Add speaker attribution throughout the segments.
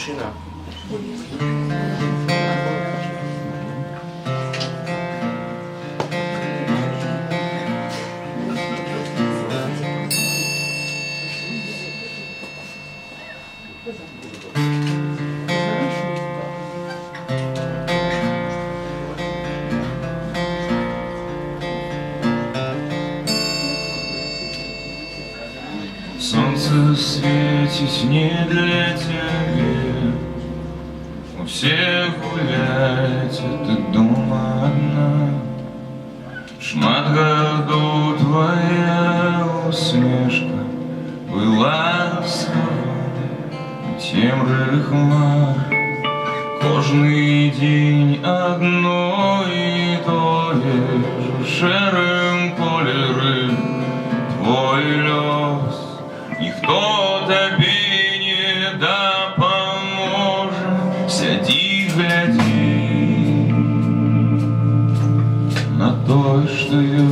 Speaker 1: Лучина.
Speaker 2: Солнце светить не для тебя, у всех гулять, а ты дома одна. Шмат году твоя усмешка была свободна, темры хмар. Кожний день одно и то же, шерим кольори твой лёс. Ніхто тобі не допоможе, сяди, гляди на той, що є.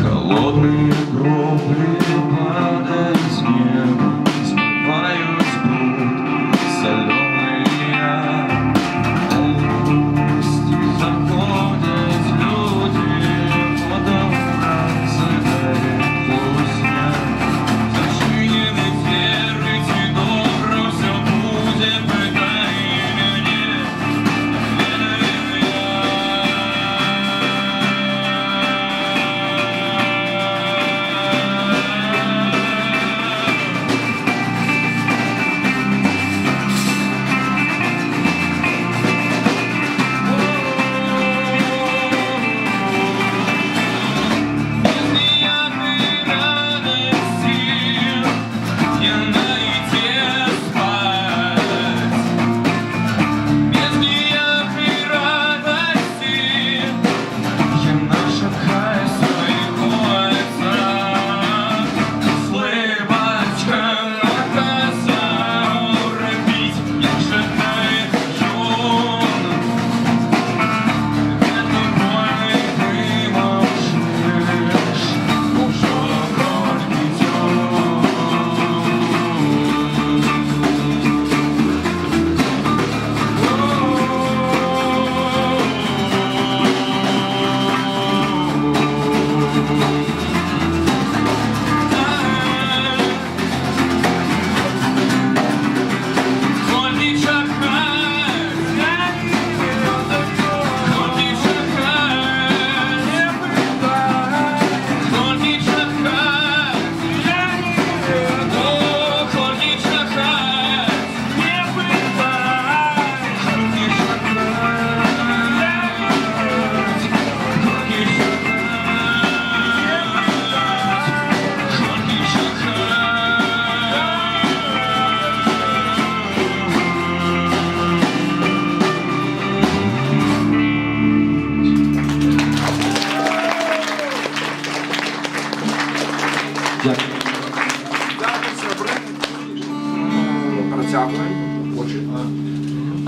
Speaker 2: Холодные кровли падают с неба, смывают с груд соленые пусть заходят люди, водоворот загорит пусня. Зачинены двери, и добро все будет, пытай меня.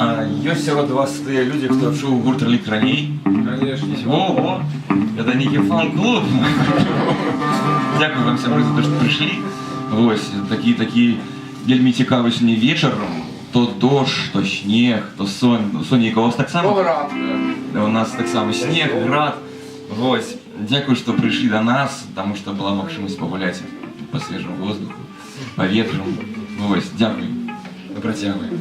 Speaker 2: А ёсць сярод вас тыя людзі, хто чуў гурт «Рэлік» раней?
Speaker 1: Конечно.
Speaker 2: Ого! Это некий фан-клуб. Дякую вам всім за те, що прийшли. Ось, такий вельми цікавий сьогодні вечір. То дощ, то сніг, то сон. Сонік, у вас так само?
Speaker 1: Град.
Speaker 2: У нас так само сніг, град. Ось, дякую, що прийшли до нас, тому що була можливість погуляти по свіжому воздуху, по ветру. Ось, дякую. Ми протягуємо.